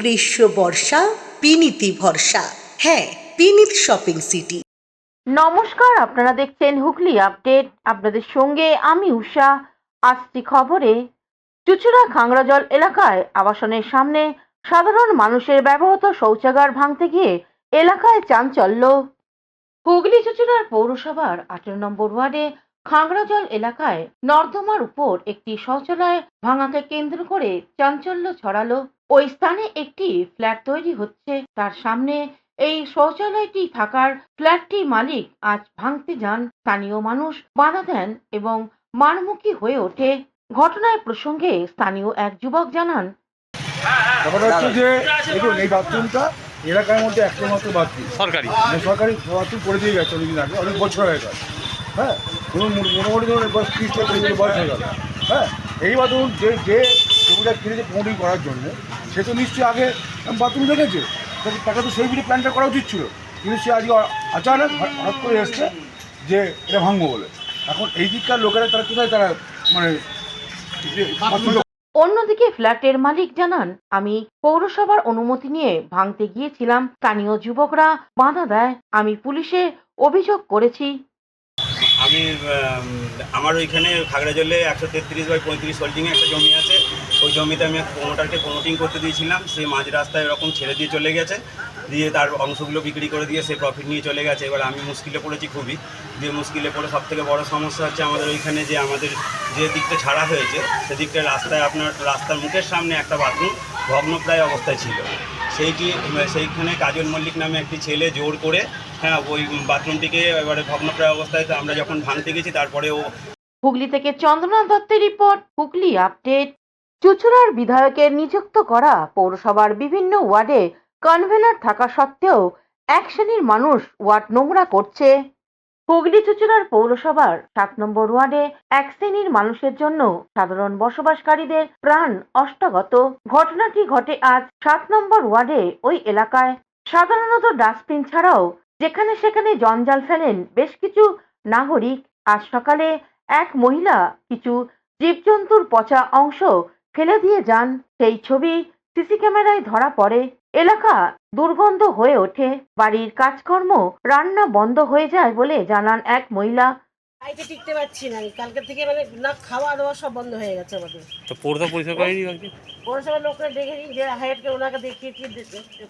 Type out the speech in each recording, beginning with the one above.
গ্রীষ্ম বর্ষা বিনীতি ভরসা। হ্যাঁ, বিনীত শপিং সিটি। নমস্কার, আপনারা দেখছেন হুগলি আপডেট। আপনাদের সঙ্গে আমি উষা। আসছি খবরে। চুঁচুড়া খাংরাজল এলাকায় আবাসনের সামনে সাধারণ মানুষের ব্যবহৃত শৌচাগার ভাঙতে গিয়ে এলাকায় চাঞ্চল্য। হুগলি চুঁচুড়ার পৌরসভার 18 নম্বর ওয়ার্ডে খাংরাজল এলাকায় নর্দমার উপর একটি শৌচালয় ভাঙাকে কেন্দ্র করে চাঞ্চল্য ছড়ালো। ওই স্থানে একটি ফ্ল্যাট তৈরি হচ্ছে, তার সামনে এই শৌচালয়টি থাকার ফ্ল্যাটটি মালিক আজ ভাঙতে যান। স্থানীয় মানুষ বাধা দেন এবং মারমুখী হয়ে ওঠে। ঘটনার প্রসঙ্গে স্থানীয় এক যুবক জানান, ব্যাপারটা হচ্ছে যে দেখুন, এই বাথরুমটা এলাকার মধ্যে একটা মাত্র বাথরুম সরকারি বাথরুম করে দিয়ে গেছে অনেকদিন আগে, অনেক বছর হয়ে গেল। হ্যাঁ, ধরুন মোটামুটি ধরুন 30-40 বয়স হয়ে গেল। হ্যাঁ, এই বাথরুম যে জমিটা কিনেছে প্রমোটিং করার জন্য, সে তো নিশ্চয়ই আগে বাথরুম দেখেছে, তাকে তো সেই বুঝে প্ল্যানটা করা উচিত ছিল। কিন্তু সে আজকে আচানক হঠাৎ করে এসছে যে এটা ভাঙবো বলে। এখন এই দিককার লোকেরা তারা কোথায় তারা মানে অন্যদিকে ফ্ল্যাটের মালিক জানান, আমি পৌরসভার অনুমতি নিয়ে ভাঙতে গিয়েছিলাম, স্থানীয় যুবকরা বাধা দেয়, আমি পুলিশে অভিযোগ করেছি। আমি আমার ওইখানে খাগড়াজলে 133/35 হোল্ডিংয়ে একটা জমি আছে। ওই জমিতে আমি প্রমোটারকে প্রমোটিং করতে দিয়েছিলাম। সে মাঝ রাস্তায় এরকম ছেড়ে দিয়ে চলে গেছে, দিয়ে তার অংশগুলো বিক্রি করে দিয়ে সে প্রফিট নিয়ে চলে গেছে। এবার আমি মুশকিলে পড়েছি খুবই, দিয়ে মুশকিলে পড়ে সবথেকে বড় সমস্যা হচ্ছে আমাদের ওইখানে যে আমাদের যে দিকটা ছাড়া হয়েছে সেদিকটা রাস্তায় আপনার রাস্তার মুখের সামনে একটা বাথরুম ভগ্নপ্রায় অবস্থায় ছিল। সেইখানে কাজল মল্লিক নামে একটি ছেলে জোর করে ওই বাথরুমটিকে এবারে ভগ্নপ্রায় অবস্থায়, তো আমরা যখন ভাঙতে গেছি তারপরে ও। হুগলি থেকে চন্দ্রনাথ দত্তের রিপোর্ট, হুগলি আপডেট। চুঁচুড়ার বিধায়কের নিযুক্ত করা পৌরসভার বিভিন্ন ওয়ার্ডে কনভেনার থাকা সত্ত্বেও এক শ্রেণীর মানুষ ওয়ার্ড নোংরা করছে। হুগলি চুঁচুড়ার পৌরসভার 7 নম্বর ওয়ার্ডে এক শ্রেণীর মানুষের জন্য সাধারণ বসবাসকারীদের প্রাণ অষ্টাগত। ঘটনাটি ঘটে আজ 7 নম্বর ওয়ার্ডে। ওই এলাকায় সাধারণত ডাস্টবিন ছাড়াও যেখানে সেখানে জঞ্জাল ফেলেন বেশ কিছু নাগরিক। আজ সকালে এক মহিলা কিছু জীবজন্তুর পচা অংশ ফেলে দিয়ে যান। সেই ছবি সিসি ক্যামেরায় ধরা পড়ে। এলাকা দুর্গন্ধ হয়ে ওঠে। বাড়ির কাজকর্ম রান্না বন্ধ হয়ে যায় বলে জানান এক মহিলা। বাড়িতে টিকতে পারছি না, কালকে থেকে মানে না খাওয়া দাওয়া সব বন্ধ হয়ে গেছে আমাদের। তো পৌরসভা পরিষ্কার করেনি আজকে? পৌরসভার লোকরা দেখেছি যে হাইটকে ওনাকে দেখিয়ে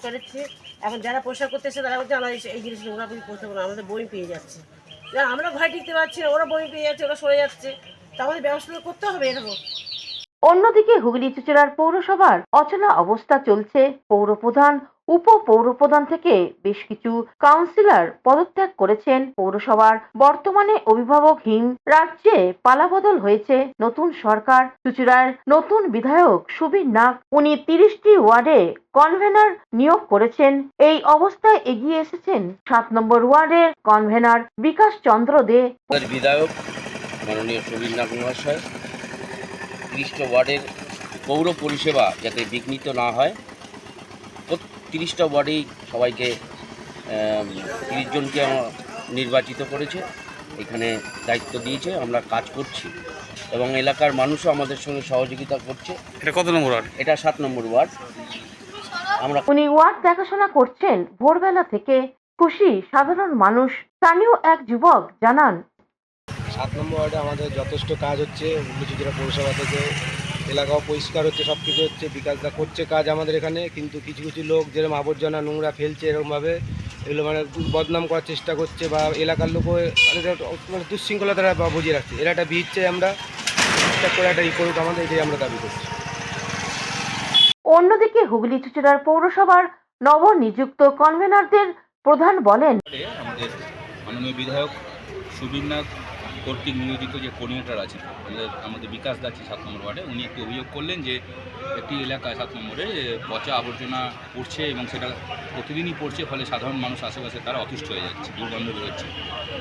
করেছি। এখন যারা পরিষ্কার করতে এসে তারা বলছে আমরা এই জিনিস ওরা পরিষ্কার করে আমাদের বই পেয়ে যাচ্ছে। আমরা ঘরে টিকতে পারছি না, ওরা বই পেয়ে যাচ্ছে, ওরা সরে যাচ্ছে। তা আমাদের ব্যবস্থা করতে হবে এরকম। অন্যদিকে হুগলি চুঁচুড়ার পৌরসভার অচলা অবস্থা চলছে। পৌরপ্রধান, উপ পৌরপ্রধান থেকে বেশ কিছু কাউন্সিলর পদত্যাগ করেছেন। পৌরসভার বর্তমানে অভিভাবকহীন রাজ্যে পালাবদল হয়েছে। নতুন সরকার। চুঁচুড়ার নতুন বিধায়ক সুবীর নাগ, উনি 30টি ওয়ার্ডে কনভেনার নিয়োগ করেছেন। এই অবস্থায় এগিয়ে এসেছেন 7 নম্বর ওয়ার্ডের কনভেনার বিকাশ চন্দ্র দে। বিধায়ক মাননীয় সুবীর নাগ মহাশয় 30টা ওয়ার্ডের পৌর পরিষেবা যাতে বিঘ্নিত না হয়, 30টা ওয়ার্ডেই সবাইকে 30 জনকে নির্বাচিত করেছে, এখানে দায়িত্ব দিয়েছে। আমরা কাজ করছি এবং এলাকার মানুষও আমাদের সঙ্গে সহযোগিতা করছে। এটা কত নম্বর ওয়ার্ড? এটা 7 নম্বর ওয়ার্ড। আমরা উনি ওয়ার্ড দেখাশোনা করছেন ভোরবেলা থেকে। খুশি সাধারণ মানুষ। স্থানীয় এক যুবক জানান, 7 নম্বর ওয়ার্ডে আমাদের যথেষ্ট কাজ হচ্ছে। হুগলি চুঁচুড়া পৌরসভা থেকে এলাকাও পরিষ্কার হচ্ছে, সব কিছু হচ্ছে, বিকাশদা করছে কাজ আমাদের এখানে। কিন্তু কিছু কিছু লোক যেরকম আবর্জনা নোংরা ফেলছে এরকমভাবে, এগুলো মানে বদনাম করার চেষ্টা করছে, বা এলাকার লোকও মানে দুঃশৃঙ্খলা তারা বুঝিয়ে রাখছে। এরা একটা ভিড় চাই, আমরা ঠিকঠাক করে একটা করুক আমাদের, এটাই আমরা দাবি করছি। অন্যদিকে হুগলি চুঁচুড়ার পৌরসভার নবনিযুক্ত কনভেনারদের প্রধান বলেন, আমাদের মাননীয় বিধায়ক সুবীর নাগ কর্তৃক নিয়োজিত যে কোঅর্ডিনেটর আছেন আমাদের বিকাশ দা আছে 7 নম্বর ওয়ার্ডে, উনি একটি অভিযোগ করলেন যে একটি এলাকায় 7 নম্বরে পচা আবর্জনা পড়ছে এবং সেটা প্রতিদিনই পড়ছে, ফলে সাধারণ মানুষ আশেপাশে তারা অতিষ্ঠ হয়ে যাচ্ছে, দুর্গন্ধ বেরোচ্ছে।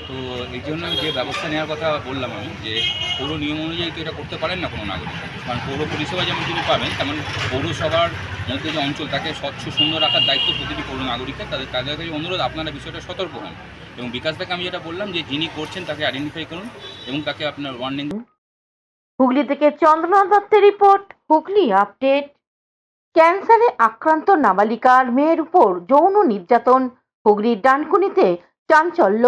তো এই জন্য যে ব্যবস্থা নেওয়ার কথা বললাম আমি, যে পৌর নিয়ম অনুযায়ী তো এটা করতে পারেন না কোনো নাগরিক, কারণ পৌর পরিষেবা যেমন তিনি পাবেন তেমন পৌরসভার মধ্যে যে অঞ্চল তাকে স্বচ্ছ সুন্দর রাখার দায়িত্ব প্রতিটি পৌর নাগরিকের। তাদের কাছে অনুরোধ আপনারা বিষয়টা সতর্ক হন এবং বিকাশদাকে আমি যেটা বললাম যে যিনি করছেন তাকে আইডেন্টিফাই করুন এবং তাকে আপনার ওয়ার্নিং। হুগলি থেকে চন্দ্রনাথ দত্তের রিপোর্ট, হুগলি আপডেট। ক্যান্সারে আক্রান্ত নাবালিকার মেয়ের উপর যৌন নির্যাতন, হুগলির ডানকুনিতে চাঞ্চল্য।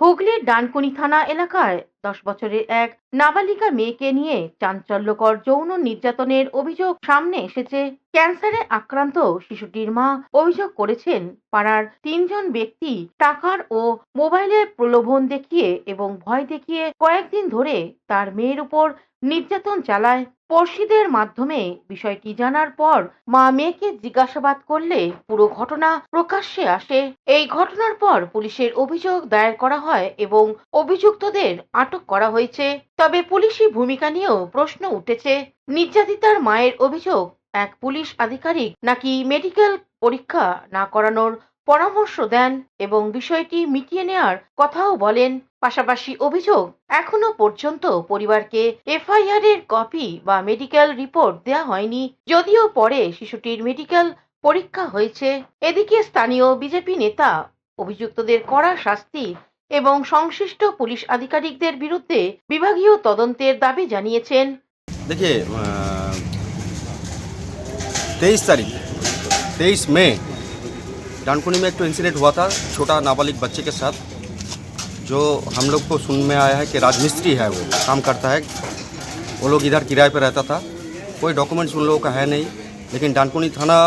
হুগলির ডানকুনি থানা এলাকায় 10 বছরের এক নাবালিকা মেয়েকে নিয়ে চাঞ্চল্যকর যৌন নির্যাতনের অভিযোগ সামনে এসেছে। ক্যান্সারে আক্রান্ত শিশুটির মা অভিযোগ করেছেন, পাড়ার 3 জন ব্যক্তি টাকার ও মোবাইলের প্রলোভন দেখিয়ে এবং ভয় দেখিয়ে কয়েকদিন ধরে তার মেয়ের উপর নির্যাতন চালায়। পড়শিদের মাধ্যমে বিষয়টি জানার পর মা মেয়েকে জিজ্ঞাসাবাদ করলে পুরো ঘটনা প্রকাশ্যে আসে। এই ঘটনার পর পুলিশের অভিযোগ দায়ের করা হয় এবং অভিযুক্তদের আটক করা হয়েছে। তবে পুলিশি ভূমিকা নিয়েও প্রশ্ন উঠেছে। নির্যাতিতার মায়ের অভিযোগ, এক পুলিশ আধিকারিক নাকি মেডিকেল পরীক্ষা না করানোর পরামর্শ দেন এবং বিষয়টি মিটিয়ে নেওয়ার কথাও বলেন। পাশাপাশি অভিযোগ, এখনো পর্যন্ত পরিবারকে এফআইআর এর কপি বা মেডিকেল রিপোর্ট দেওয়া হয়নি, যদিও পরে শিশুটির মেডিকেল পরীক্ষা হয়েছে। এদিকে স্থানীয় বিজেপি নেতা অভিযুক্তদের কড়া শাস্তি এবং সংশ্লিষ্ট পুলিশ আধিকারিকদের বিরুদ্ধে বিভাগীয় তদন্তের দাবি জানিয়েছেন। देखिए 23 मई डानकुनी में एक तो इंसिडेंट हुआ था छोटा नाबालिग बच्चे के साथ, जो हम लोग को सुन में आया है कि राजमिस्त्री है, वो काम करता है। वो लोग इधर किराए पर रहता था, कोई डॉक्यूमेंट्स उन लोगों का है नहीं, लेकिन डानकुनी थाना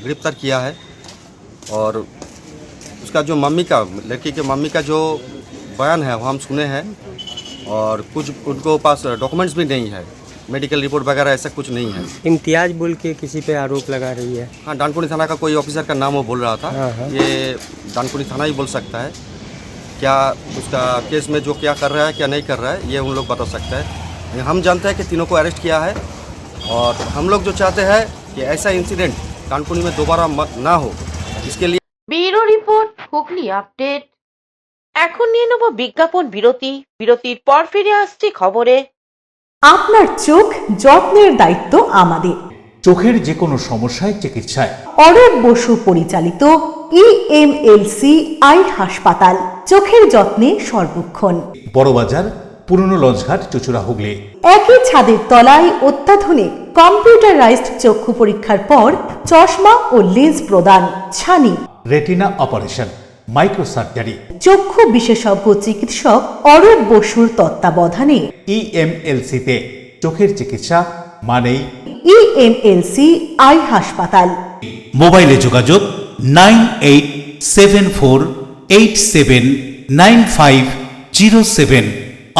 गिरफ्तार किया है। और उसका जो लड़की के मम्मी का जो बयान है वो हम सुने हैं, और कुछ उनको पास डॉक्यूमेंट्स भी नहीं है, मेडिकल रिपोर्ट वगैरह ऐसा कुछ नहीं है। इम्तियाज बोल के किसी पे आरोप लगा रही है। हाँ, डानकुनी थाना का कोई ऑफिसर का नाम वो बोल रहा था। ये डानकुनी थाना ही बोल सकता है, क्या उसका केस में जो क्या कर रहा है क्या नहीं कर रहा है ये उन लोग बता सकते हैं। हम जानते हैं कि तीनों को अरेस्ट किया है, और हम लोग जो चाहते हैं कि ऐसा इंसिडेंट डानकुनी में दोबारा ना हो, इसके लिए। Bureau report, Hooghly update. এখন নিয়ে নেব বিজ্ঞাপন বিরতি। বিরতির পর ফিরে আসছি খবরে। আপনার চোখ যত্নের দায়িত্ব আমাদের। চোখের যে কোনো সমস্যায় চিকিৎসায় অরূপ বসু পরিচালিত ইএমএলসি আই হাসপাতাল, চোখের যত্নে সর্বক্ষণ। বড়বাজার, পুরনো লঞ্চঘাট, চুচুড়া, হুগলি। একই ছাদের তলায় অত্যাধুনিক কম্পিউটারাইজড চক্ষু পরীক্ষার পর চশমা ও লেন্স প্রদান, ছানি, রেটিনা অপারেশন, মাইক্রোসার্জারি। চক্ষু বিশেষজ্ঞ চিকিৎসক অরূপ বসুর তত্ত্বাবধানে ইএমএলসিতে চোখের চিকিৎসা মানেই ইএমএলসি আই হাসপাতাল। মোবাইলে যোগাযোগ 9874879507।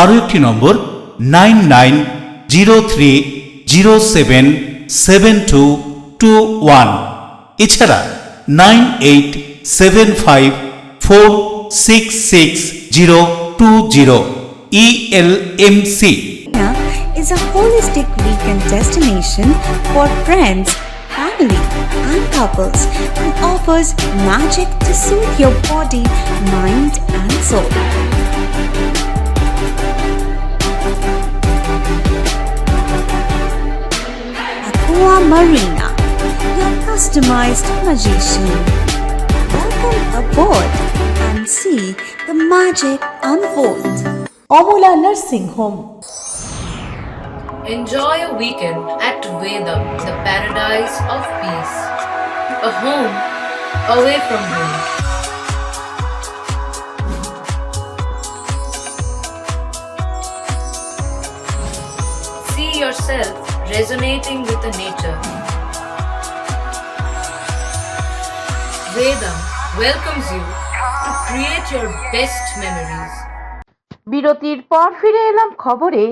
আরও একটি নম্বর 9903077221। এছাড়া 9875466020। ELMC is a holistic weekend destination for friends, family and couples and offers magic to soothe your body, mind and soul. Aqua Marina, your customized magician. Welcome aboard and see the magic unfold. Amala nursing home. Enjoy a weekend at Vedam, the paradise of peace. A home away from home. See yourself resonating with the nature. Vedam welcomes you to create your best memories. বিরতির পর ফিরে এলাম খবরে।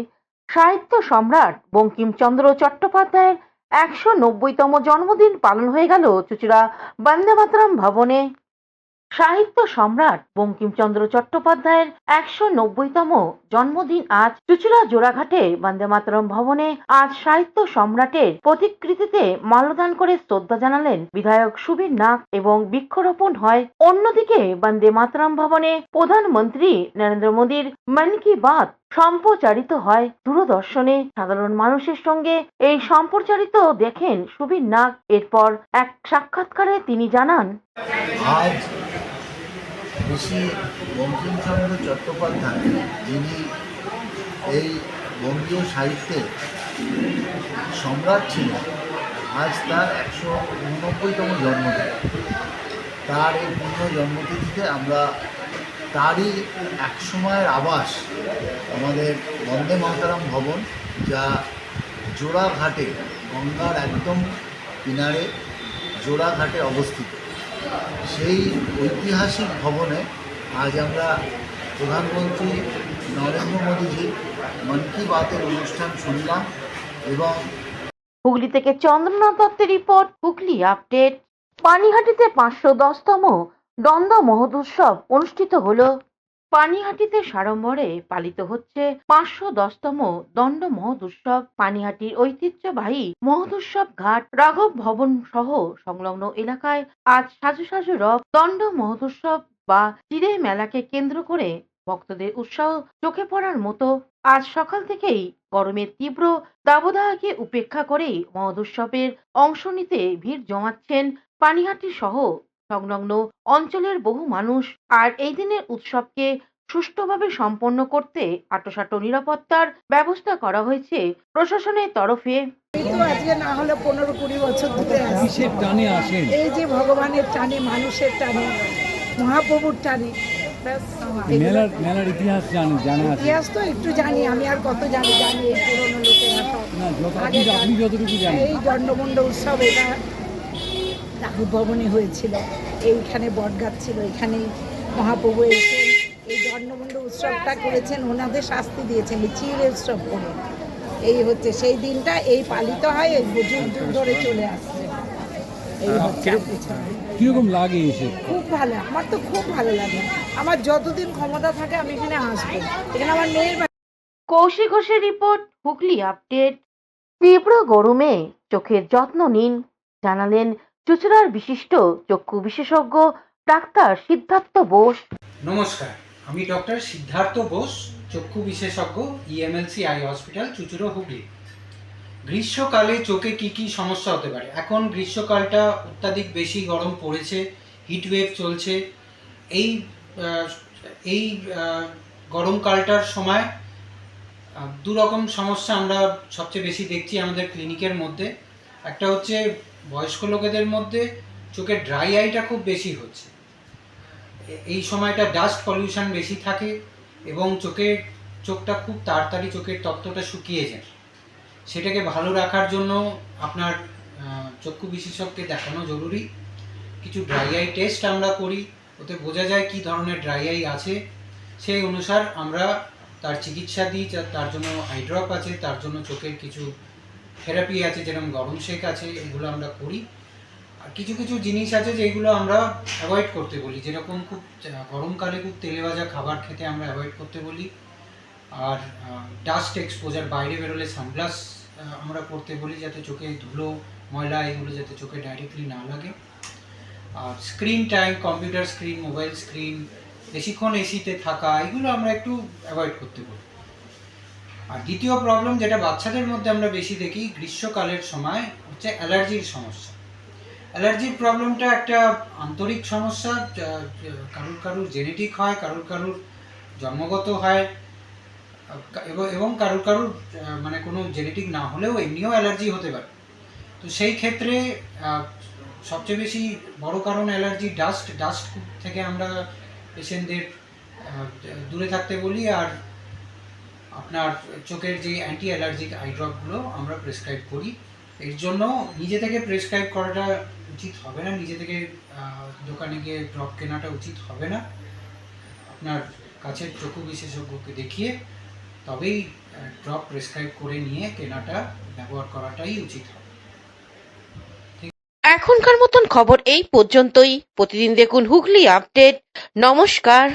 সাহিত্য সম্রাট বঙ্কিমচন্দ্র চট্টোপাধ্যায়ের 190তম জন্মদিন পালন হয়ে গেল চুচুড়া বন্দে মাতরম ভবনে। সাহিত্য সম্রাট বঙ্কিমচন্দ্র চট্টোপাধ্যায়ের 190তম জন্মদিন আজ চুচুড়া জোড়াঘাটে বন্দে মাতরম ভবনে। আজ সাহিত্য সম্রাটের প্রতিকৃতিতে মাল্যদান করে শ্রদ্ধা জানালেন বিধায়ক সুবীর নাগ এবং বৃক্ষরোপণ হয়। অন্যদিকে বন্দে মাতরম ভবনে প্রধানমন্ত্রী নরেন্দ্র মোদীর মন কি বাত সম্প্রচারিত হয় দূরদর্শনে। সাধারণ মানুষের সঙ্গে এই সম্প্রচারিত দেখেন সুবীর নাগ। এরপর এক সাক্ষাৎকারে তিনি জানান, আজ ঋষি বঙ্কিমচন্দ্র চট্টোপাধ্যায়, যিনি এই বঙ্গীয় সাহিত্যের সম্রাট ছিলেন, আজ তার 189তম জন্মদিন। তার এই পূর্ণ জন্মতিথিতে আমরা তারই এক সময়ের আবাস আমাদের বন্দে মাতরম ভবন, যা জোড়াঘাটে, গঙ্গার একদম কিনারে জোড়াঘাটে অবস্থিত, সেই ঐতিহাসিক ভবনে আজ আমরা প্রধানমন্ত্রী নরেন্দ্র মোদীজির মন কি বাতের অনুষ্ঠান শুনলাম। এবং হুগলি থেকে চন্দ্রনাথ দত্তের রিপোর্ট, হুগলি আপডেট। পানিহাটিতে 510তম দ্বন্দ্ব মহোৎসব অনুষ্ঠিত হলো। পানিহাটিতে সাড়ম্বরে পালিত হচ্ছে 510তম দণ্ড মহোৎসব। পানিহাটির ঐতিহ্যবাহী মহোৎসব ঘাট, রাঘব ভবন সহ সংলগ্ন এলাকায় আজ সাজু সাজু রব দণ্ড মহোৎসব বা চিড়ে মেলাকে কেন্দ্র করে ভক্তদের উৎসাহ চোখে পড়ার মতো। আজ সকাল থেকেই গরমের তীব্র দাবদাহকে উপেক্ষা করেই মহোৎসবের অংশ নিতে ভিড় জমাচ্ছেন পানিহাটি সহ সংলগ্ন অঞ্চলের বহু মানুষ। আর এই দিনের উৎসবকে সুষ্ঠুভাবে সম্পন্ন করতে আঁটোসাঁটো নিরাপত্তার ব্যবস্থা করা হয়েছে প্রশাসনের তরফে। আজকে না হলে 15-20 বছর ধরে এই যে ভগবানের টানে, মানুষের টানে, মহাপ্রভুর টানে। মেলার ইতিহাস জানা আছে। ইতিহাস তো একটু জানি, আমি আর কত জানি এই পুরনো লোকেরা সব। আপনি যতটুকু জানেন, এই দণ্ডমুণ্ড উৎসব এটা রাঘব ভবনে হয়েছিল। এইখানে বটগাছ ছিল, এখানেই মহাপ্রভু এসে এই দণ্ডমুণ্ড উৎসবটা করেছেন, ওনাদের শাস্তি দিয়েছেন এই চিড়ে উৎসব করে। এই হচ্ছে সেই দিনটা, এই পালিত হয়, এই যুগ যুগ ধরে চলে আসছে। এই হচ্ছে কিরকম লাগে এসে? খুব ভালো, আমার তো খুব ভালো লাগে। আমার যতদিন ক্ষমতা থাকে আমি এখানে আসবো। এখানে আমার মেয়ের কৌশিক ঘোষের রিপোর্ট, হুগলি আপডেট। তীব্র গরমে চোখের যত্ন নিন, জানালেন চুঁচুড়ার বিশিষ্ট চক্ষু বিশেষজ্ঞ ডাক্তার সিদ্ধার্থ বোস। নমস্কার, আমি ডক্টর সিদ্ধার্থ বোস, চক্ষু বিশেষজ্ঞ, ইএমএলসি আই হসপিটাল, চুঁচুড়া, হুগলি। গ্রীষ্মকালে চোখে কি কি সমস্যা হতে পারে? এখন গ্রীষ্মকালটা অত্যাধিক বেশি গরম পড়েছে, হিটওয়েভ চলছে। এই গরমকালটার সময় দু রকম সমস্যা আমরা সবচেয়ে বেশি দেখছি আমাদের ক্লিনিকের মধ্যে। একটা হচ্ছে বয়স্ক লোকেদের মধ্যে চোখের ড্রাই আইটা খুব বেশি হচ্ছে। এই সময়টা ডাস্ট পলিউশন বেশি থাকে এবং চোখটা খুব তাড়াতাড়ি চোখের তত্ত্বটা শুকিয়ে যায়। সেটাকে ভালো রাখার জন্য আপনার চক্ষু বিশেষজ্ঞকে দেখানো জরুরি। কিছু ড্রাই আই টেস্ট আমরা করি, ওতে বোঝা যায় কী ধরনের ড্রাই আই আছে। সেই অনুসার আমরা তার চিকিৎসা দিই। তার জন্য আই ড্রপ আছে, তার জন্য চোখের কিছু থেরাপি আছে, যেরকম গরম শেক আছে, এগুলো আমরা করি। আর কিছু কিছু জিনিস আছে যেগুলো আমরা অ্যাভয়েড করতে বলি, যেরকম খুব গরমকালে খুব তেলে ভাজা খাবার খেতে আমরা অ্যাভয়েড করতে বলি। আর ডাস্ট এক্সপোজার, বাইরে বেরোলে সানগ্লাস আমরা পরতে বলি, যাতে চোখে ধুলো, ময়লা এগুলো যাতে চোখে ডাইরেক্টলি না লাগে। আর screen time, computer screen, mobile screen, বেশিক্ষণ এসিতে থাকা, এগুলো আমরা একটু অ্যাভয়েড করতে বলি। আর দ্বিতীয় প্রবলেম যেটা বাচ্চাদের মধ্যে আমরা বেশি দেখি গ্রীষ্মকালের সময় হচ্ছে অ্যালার্জির সমস্যা। অ্যালার্জির প্রবলেমটা একটা আন্তরিক সমস্যা, কারুর জেনেটিক হয়, কারুর জন্মগত হয়, এবং কারুর মানে কোনো জেনেটিক না হলেও এমনিও অ্যালার্জি হতে পারে। তো সেই ক্ষেত্রে সবচেয়ে বেশি বড় কারণ অ্যালার্জি ডাস্ট থেকে আমরা পেশেন্টদের দূরে থাকতে বলি। আর আপনার চোখের যে অ্যান্টি অ্যালার্জিক আই ড্রপগুলো আমরা প্রেসক্রাইব করি। এর জন্য নিজে থেকে প্রেসক্রাইব করাটা উচিত হবে না, নিজে থেকে দোকানে গিয়ে ড্রপ কেনাটা উচিত হবে না। আপনার কাছের চক্ষু বিশেষজ্ঞকে দেখিয়ে তবেই ড্রপ প্রেসক্রাইব করে নিয়ে কেনাটা, ব্যবহার করাটাই উচিত হবে। এখনকার মতন খবর এই পর্যন্তই। প্রতিদিন দেখুন হুগলি আপডেট। নমস্কার।